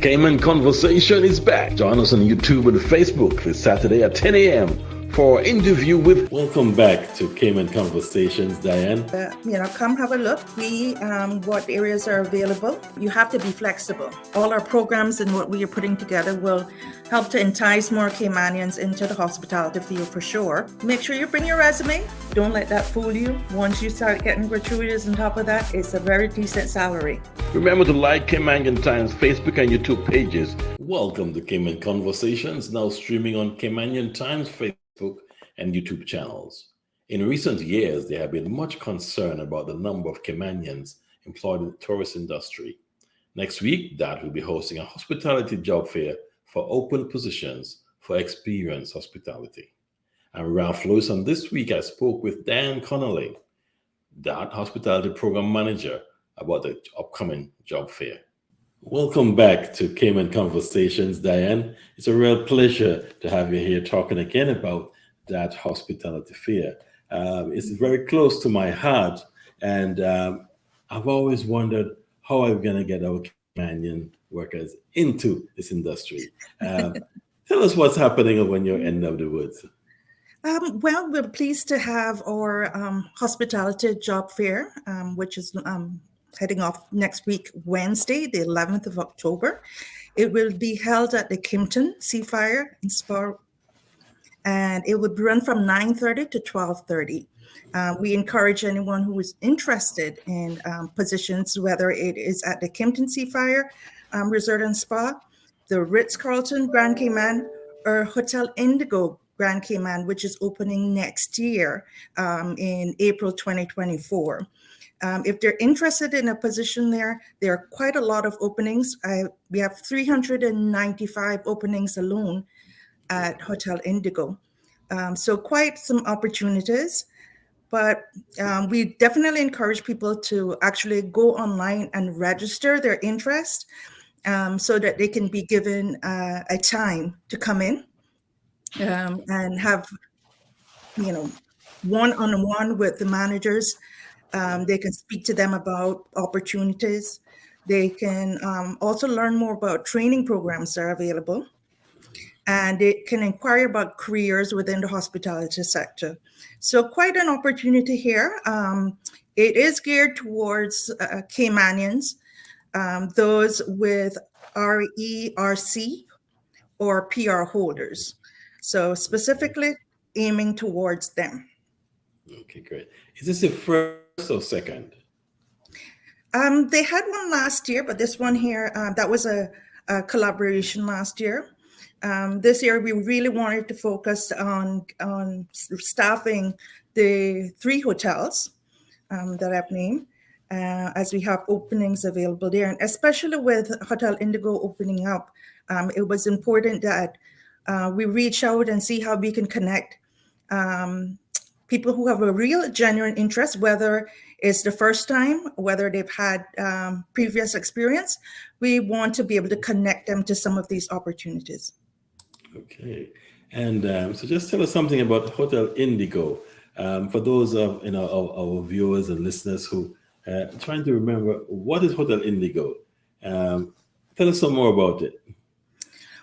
Cayman Conversation is back. Join us on YouTube and Facebook this Saturday at 10 a.m. for interview with. Welcome back to Cayman Conversations, Dianne. Come have a look. What areas are available. You have to be flexible. All our programs and what we are putting together will help to entice more Caymanians into the hospitality field for sure. Make sure you bring your resume. Don't let that fool you. Once you start getting gratuities on top of that, it's a very decent salary. Remember to like Caymanian Times Facebook and YouTube pages. Welcome to Cayman Conversations, now streaming on Caymanian Times Facebook and YouTube channels. In recent years, there have been much concern about the number of Caymanians employed in the tourist industry. Next week, DAT will be hosting a hospitality job fair for open positions for experienced hospitality. I'm Ralph Lewis, and this week I spoke with Dianne Conolly, DAT Hospitality Program Manager, about the upcoming job fair. Welcome back to Cayman Conversations, Dianne. It's a real pleasure to have you here talking again about that hospitality fair. It's very close to my heart, and I've always wondered how I'm going to get our Caymanian workers into this industry. Tell us what's happening over in your end of the woods. Well, we're pleased to have our hospitality job fair, which is heading off next week, Wednesday, the 11th of October. It will be held at the Kimpton Seafire Resort Spa, and it would run from 9:30 to 12:30. We encourage anyone who is interested in positions, whether it is at the Kimpton Seafire Resort and Spa, the Ritz-Carlton Grand Cayman, or Hotel Indigo Grand Cayman, which is opening next year in April 2024. If they're interested in a position there are quite a lot of openings. We have 395 openings alone at Hotel Indigo. So quite some opportunities, but we definitely encourage people to actually go online and register their interest so that they can be given a time to come in and have, one-on-one with the managers. They can speak to them about opportunities. They can also learn more about training programs that are available. And they can inquire about careers within the hospitality sector. So quite an opportunity here. It is geared towards Caymanians, those with RERC or PR holders. So specifically aiming towards them. Okay, great. Is this the first or second? They had one last year, but this one here, that was a collaboration last year. This year, we really wanted to focus on staffing the 3 hotels that I've named, as we have openings available there. And especially with Hotel Indigo opening up, it was important that we reach out and see how we can connect people who have a real genuine interest, whether it's the first time, whether they've had previous experience. We want to be able to connect them to some of these opportunities. Okay. And so just tell us something about Hotel Indigo. For those of our viewers and listeners who are trying to remember, what is Hotel Indigo? Tell us some more about it.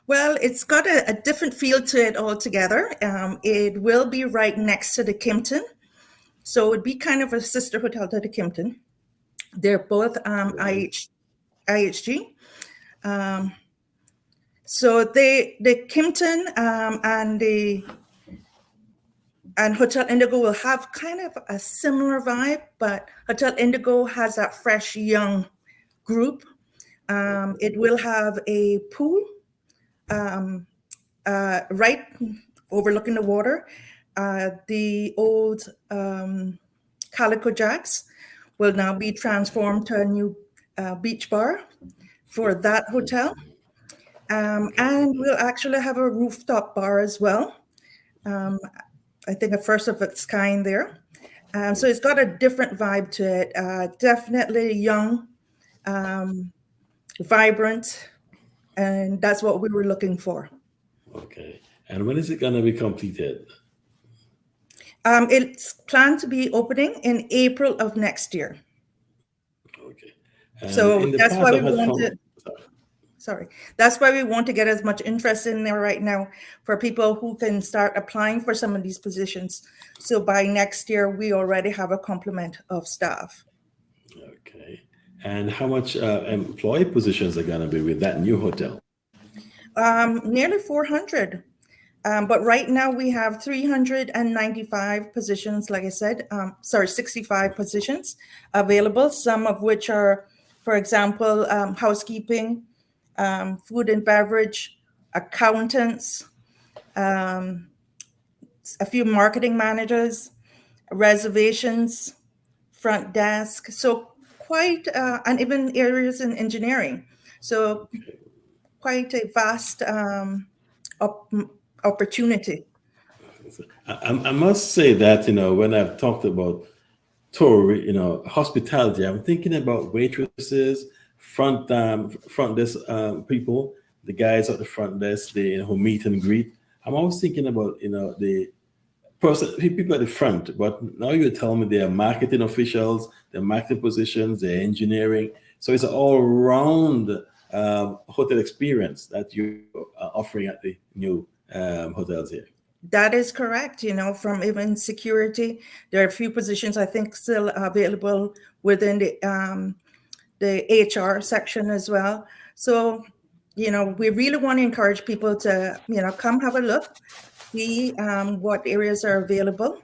Well, it's got a different feel to it altogether. It will be right next to the Kimpton. So it would be kind of a sister hotel to the Kimpton. They're both IHG. So the Kimpton and Hotel Indigo will have kind of a similar vibe, but Hotel Indigo has that fresh young group. It will have a pool right overlooking the water. The old Calico Jacks will now be transformed to a new beach bar for that hotel. And we'll actually have a rooftop bar as well. I think a first of its kind there. So it's got a different vibe to it. Definitely young, vibrant, and that's what we were looking for. Okay. And when is it going to be completed? It's planned to be opening in April of next year. Okay. So that's why we wanted. sorry. That's why we want to get as much interest in there right now for people who can start applying for some of these positions. So by next year, we already have a complement of staff. Okay. And how much employee positions are going to be with that new hotel? Nearly 400. But right now we have 395 positions, like I said, 65 positions available, some of which are, for example, housekeeping, food and beverage, accountants, a few marketing managers, reservations, front desk. So quite, and even areas in engineering. So quite a vast opportunity. I must say that, when I've talked about hospitality, I'm thinking about waitresses, front desk people, the guys at the front desk, who meet and greet. I'm always thinking about, the people at the front, but now you're telling me they are marketing officials, they're marketing positions, they're engineering. So it's an all-round hotel experience that you are offering at the new hotels here. That is correct. From even security, there are a few positions I think still available within the HR section as well. So, we really want to encourage people to, come have a look, see what areas are available.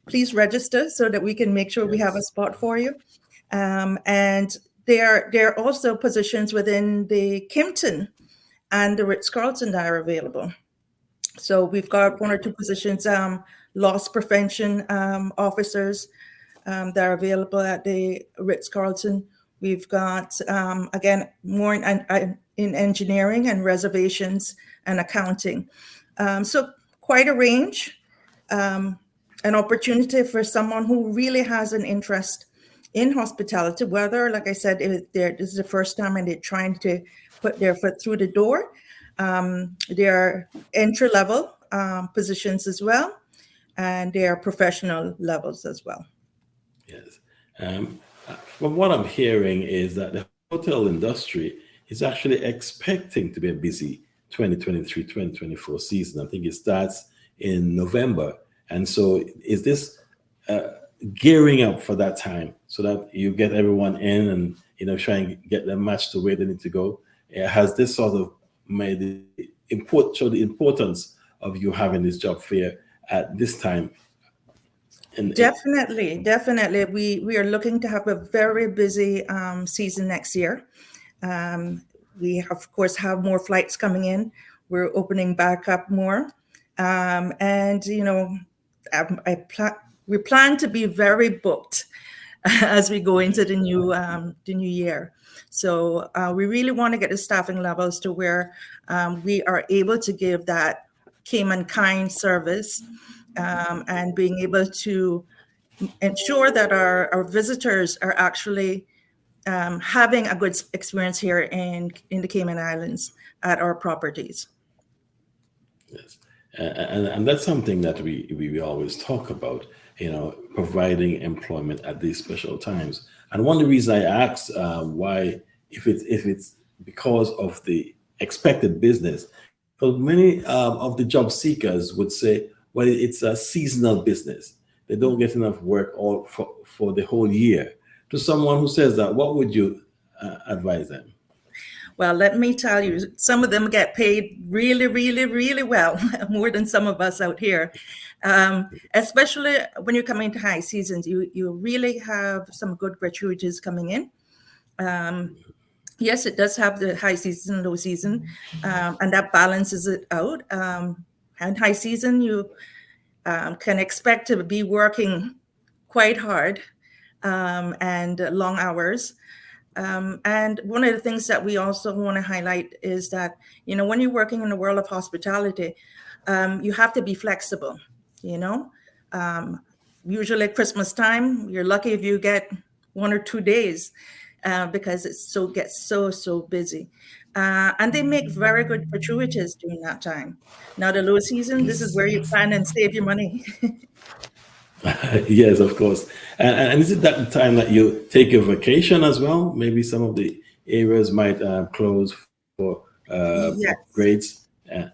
Please register so that we can make sure we have a spot for you. And there are also positions within the Kimpton and the Ritz-Carlton that are available. So we've got one or two positions, loss prevention officers that are available at the Ritz-Carlton. We've got, again, more in engineering and reservations and accounting. So quite a range, an opportunity for someone who really has an interest in hospitality, whether, like I said, this is the first time and they're trying to put their foot through the door. There are entry-level positions as well, and there are professional levels as well. Yes. From what I'm hearing is that the hotel industry is actually expecting to be a busy 2023-2024 season. I think it starts in November. And so is this gearing up for that time so that you get everyone in and, try and get them matched to where they need to go? Has this sort of made the importance of you having this job fair at this time? Definitely. We are looking to have a very busy season next year. We of course have more flights coming in. We're opening back up more, and we plan to be very booked as we go into the new year. So we really want to get the staffing levels to where we are able to give that Cayman kind service and being able to ensure that our visitors are actually having a good experience here in the Cayman Islands at our properties. Yes, and that's something that we always talk about, providing employment at these special times. And one of the reasons I asked why, if it's because of the expected business, because many of the job seekers would say, well, it's a seasonal business. They don't get enough work all for the whole year. To someone who says that, what would you advise them? Well, let me tell you, some of them get paid really, really, really well, more than some of us out here. Especially when you're coming to high seasons, you really have some good gratuities coming in. Yes, it does have the high season and low season, and that balances it out. And high season, you can expect to be working quite hard and long hours. And one of the things that we also want to highlight is that, when you're working in the world of hospitality, you have to be flexible, usually at Christmas time, you're lucky if you get 1 or 2 days because it gets so busy. And they make very good gratuities during that time. Now, the low season, this is where you plan and save your money. Yes, of course. And is it that time that you take a vacation as well? Maybe some of the areas might close for Yes. upgrades.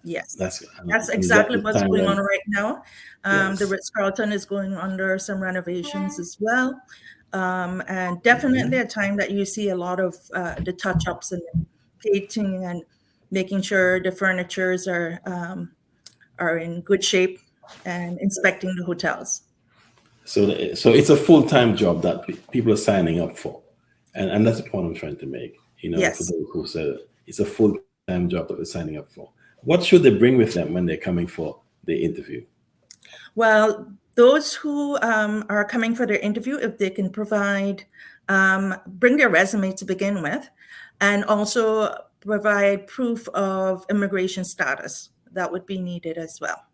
Yes, That's that's is that exactly the what's time going on when right now. The yes. Ritz-Carlton is going under some renovations as well. And definitely Mhm. a time that you see a lot of the touch-ups and painting and making sure the furnitures are in good shape and inspecting the hotels. So, so it's a full time job that people are signing up for, and that's the point I'm trying to make. For Yes. those who said it's a full time job that they're signing up for. What should they bring with them when they're coming for the interview? Well, those who are coming for their interview, if they can provide, bring their resume to begin with, and also provide proof of immigration status, that would be needed as well.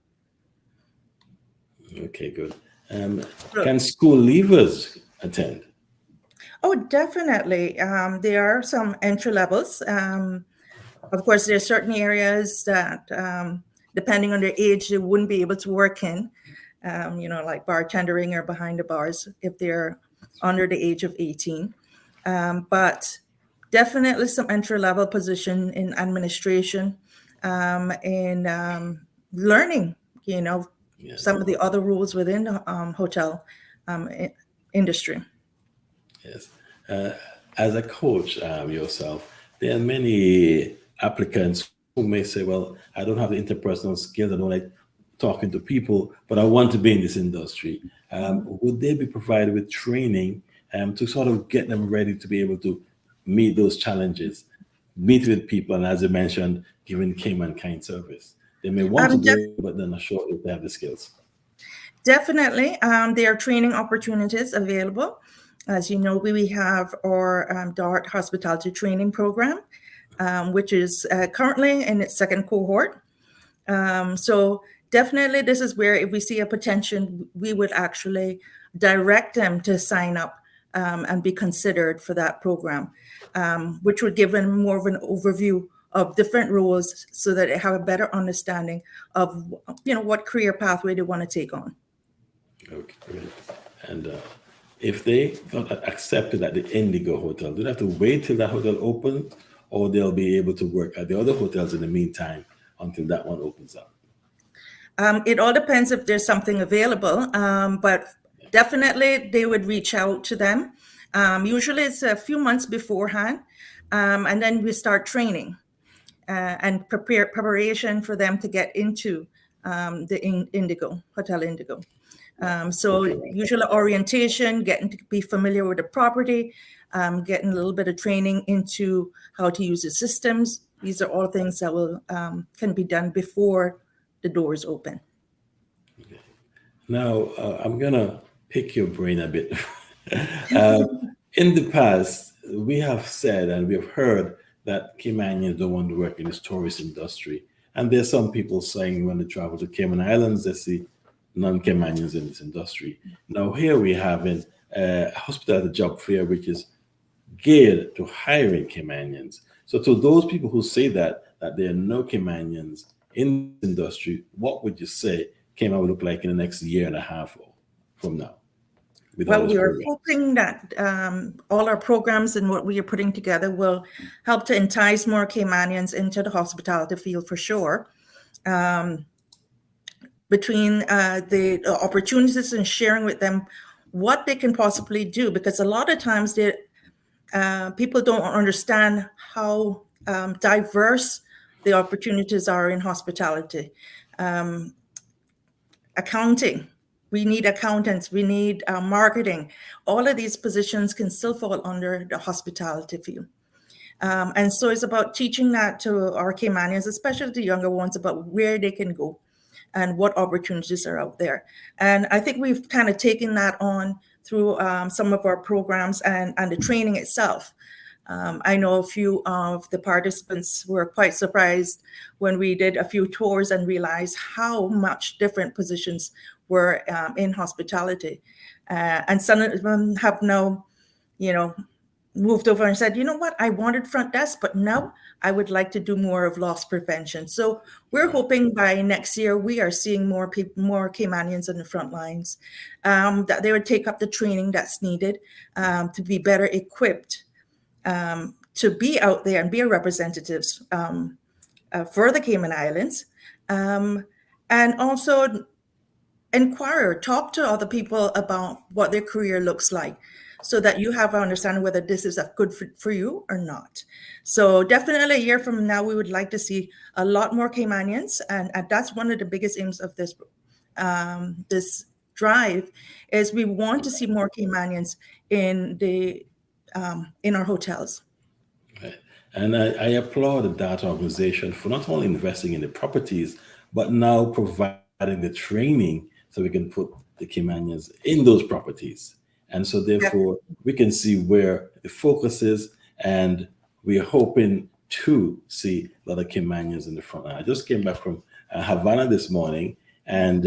Okay, good. Um, So, can school leavers attend? oh, definitely. There are some entry levels. Of course, there are certain areas that, depending on their age, they wouldn't be able to work in, like bartending or behind the bars if they're under the age of 18. But definitely some entry level position in administration, in learning, Yes, some of the other rules within the hotel industry. yes. Uh, as a coach yourself, there are many applicants who may say, "Well, I don't have the interpersonal skills. I don't like talking to people, but I want to be in this industry." Would they be provided with training to sort of get them ready to be able to meet those challenges, meet with people, and as you mentioned, giving Cayman kind service? They may want to Um, do it, but they're not sure if they have the skills. Definitely. There are training opportunities available. As you know, we have our DART hospitality training program, which is currently in its second cohort. So definitely this is where if we see a potential, we would actually direct them to sign up and be considered for that program, which would give them more of an overview of different roles so that they have a better understanding of what career pathway they want to take on. Okay, great. And if they got accepted at the Indigo Hotel, do they have to wait till that hotel opens, or they'll be able to work at the other hotels in the meantime until that one opens up? It all depends if there's something available, but definitely they would reach out to them. Usually it's a few months beforehand, and then we start training and preparation for them to get into the Indigo, Hotel Indigo. So Okay. usually orientation, getting to be familiar with the property, getting a little bit of training into how to use the systems. These are all things that will can be done before the doors open. Now, I'm going to pick your brain a bit. uh, in the past, we have said and we have heard that Caymanians don't want to work in this tourist industry. And there's some people saying when they travel to Cayman Islands, they see non-Caymanians in this industry. Now, here we have a hospitality job fair, which is geared to hiring Caymanians. So to those people who say that there are no Caymanians in the industry, what would you say Cayman would look like in the next year and a half from now with all Well, those we are programs? hoping that all our programs and what we are putting together will help to entice more Caymanians into the hospitality field for sure. Between the opportunities and sharing with them what they can possibly do, because a lot of times people don't understand how diverse the opportunities are in hospitality. Accounting, we need accountants, we need marketing. All of these positions can still fall under the hospitality field. And so it's about teaching that to our Caymanians, especially the younger ones, about where they can go and what opportunities are out there. And I think we've kind of taken that on through some of our programs and the training itself. I know a few of the participants were quite surprised when we did a few tours and realized how much different positions were in hospitality. And some of them have now, moved over and said, you know what, I wanted front desk, but now I would like to do more of loss prevention. So we're hoping by next year we are seeing more people, more Caymanians on the front lines, that they would take up the training that's needed to be better equipped to be out there and be a representatives for the Cayman Islands, and also inquire, talk to other people about what their career looks like, so that you have an understanding whether this is a good fit for you or not. So definitely a year from now, we would like to see a lot more Caymanians, and that's one of the biggest aims of this this drive, is we want to see more Caymanians in our hotels. Right. And I applaud that organization for not only investing in the properties, but now providing the training so we can put the Caymanians in those properties. And so therefore we can see where the focus is, and we're hoping to see a lot of Caymanians in the front line. I just came back from Havana this morning, and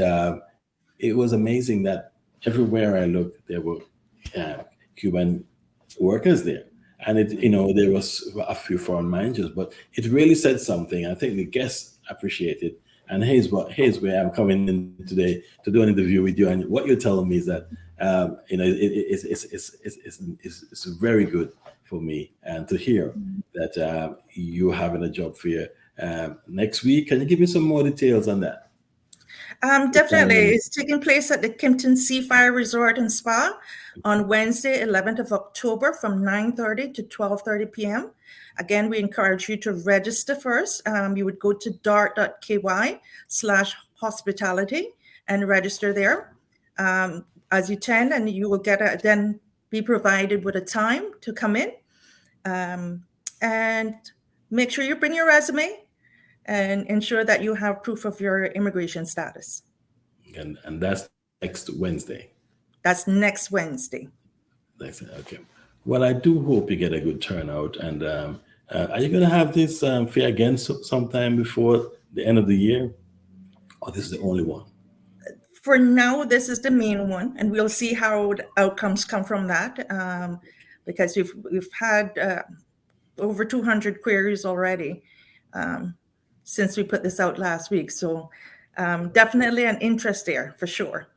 it was amazing that everywhere I looked, there were Cuban workers there. And there was a few foreign managers, but it really said something. I think the guests appreciated. And here's where I'm coming in today to do an interview with you. And what you're telling me is that it's very good for me and to hear that you're having a job fair next week. Can you give me some more details on that? Definitely. It's taking place at the Kimpton Seafire Resort and Spa on Wednesday, 11th of October from 9:30 to 12:30 p.m. Again, we encourage you to register first. You would go to dart.ky/hospitality and register there as you attend, and you will then be provided with a time to come in. And make sure you bring your resume and ensure that you have proof of your immigration status. And that's next Wednesday. That's next Wednesday. Okay. Well, I do hope you get a good turnout. And are you going to have this fair again sometime before the end of the year? Or this is the only one? For now, this is the main one, and we'll see how the outcomes come from that, because we've had over 200 queries already since we put this out last week. So definitely an interest there for sure.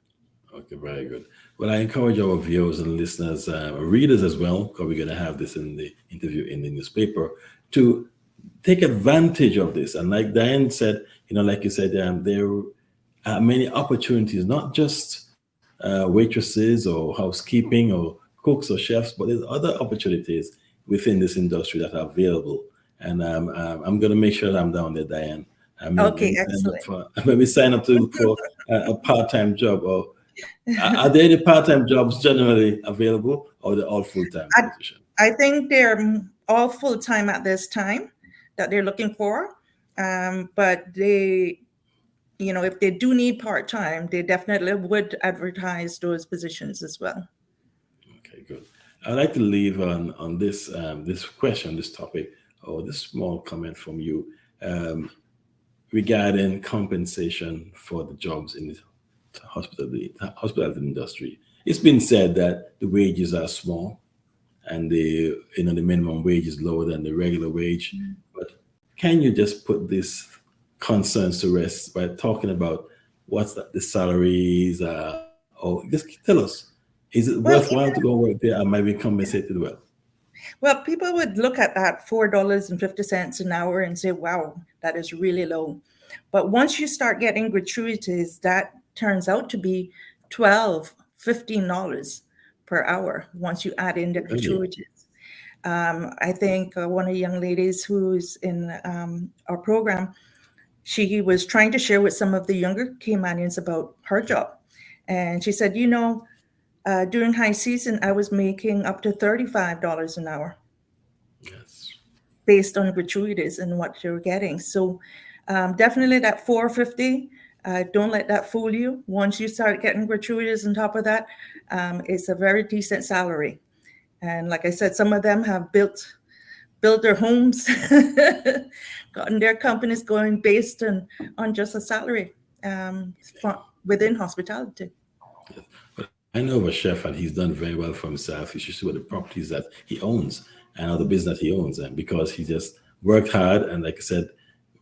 Okay, very good. Well, I encourage our viewers and listeners, readers as well, because we're going to have this in the interview in the newspaper, to take advantage of this. And like Dianne said, like you said, there are many opportunities, not just waitresses or housekeeping or cooks or chefs, but there's other opportunities within this industry that are available. And I'm going to make sure that I'm down there, Dianne. Okay, excellent. Maybe sign up for a part-time job. Or are there the part-time jobs generally available, or they're all full-time positions? I think they're all full-time at this time that they're looking for. But they, if they do need part-time, they definitely would advertise those positions as well. Okay, good. I'd like to leave on this question, this topic, or this small comment from you regarding compensation for the jobs in the hospitality industry. It's been said that the wages are small, and the minimum wage is lower than the regular wage. But can you just put these concerns to rest by talking about what's the salaries, or just tell us, is it worthwhile to go work there, or might be compensated well? Well, people would look at that $4.50 an hour and say, wow, that is really low. But once you start getting gratuities, that turns out to be $12, $15 per hour once you add in the gratuities. I think one of the young ladies who's in our program, she was trying to share with some of the younger Caymanians about her job. And she said, during high season, I was making up to $35 an hour. Yes. Based on gratuities and what you're getting. So definitely that $4.50, don't let that fool you. Once you start getting gratuities on top of that, it's a very decent salary. And like I said, some of them have built their homes, gotten their companies going based on just a salary within hospitality. Yes. But I know of a chef, and he's done very well for himself. You should see what the properties that he owns and other business he owns, and because he just worked hard, and like I said,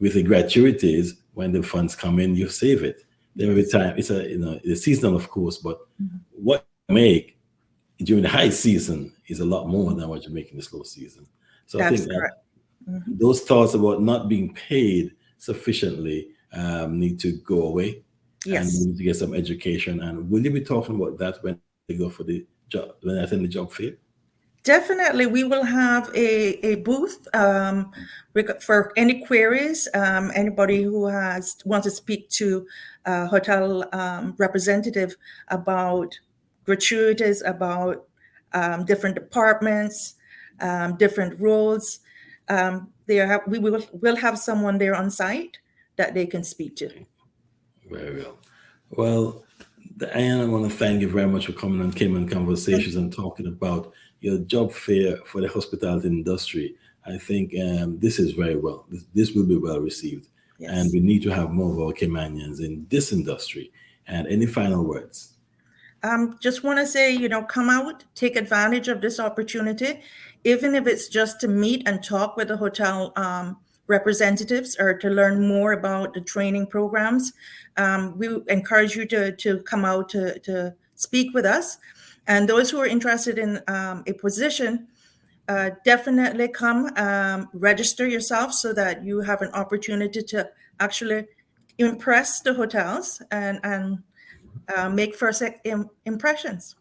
with the gratuities, when the funds come in, you save it. Every time it's it's seasonal, of course, but what you make during the high season is a lot more than what you make in the slow season. So I That's think that correct. Mhm. those thoughts about not being paid sufficiently need to go away, and we Yes. need to get some education. And will you be talking about that when they go for the job, when I attend the job fair? Definitely, we will have a booth for any queries. Anybody who wants to speak to a hotel representative about gratuities, about different departments, different roles. We will have someone there on site that they can speak to. Very well. Well, Diane, I want to thank you very much for coming on Cayman Conversations and talking about your job fair for the hospitality industry. I think this is very well. This will be well received, and Yes. we need to have more of our Caymanians in this industry. And any final words? Just want to say, come out, take advantage of this opportunity, even if it's just to meet and talk with the hotel representatives or to learn more about the training programs. We encourage you to come out to speak with us. And those who are interested in a position, definitely come register yourself so that you have an opportunity to actually impress the hotels and make first impressions.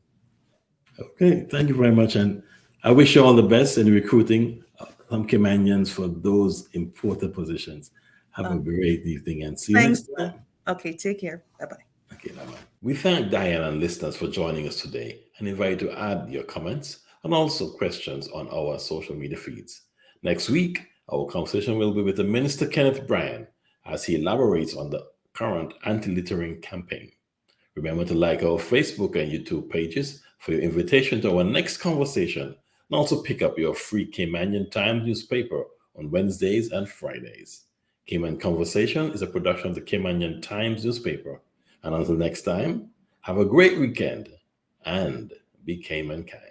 Okay, thank you very much, and I wish you all the best in recruiting some Caymanians for those important positions. Have a great evening, and see you Thank next you. time. Okay, take care. Bye-bye. Okay, bye-bye. We thank Diane and listeners for joining us today and invite you to add your comments and also questions on our social media feeds. Next week, our conversation will be with the Minister Kenneth Bryan as he elaborates on the current anti-littering campaign. Remember to like our Facebook and YouTube pages for your invitation to our next conversation, and also pick up your free Caymanian Times newspaper on Wednesdays and Fridays. Cayman Conversation is a production of the Caymanian Times newspaper. And until next time, have a great weekend and be Cayman kind.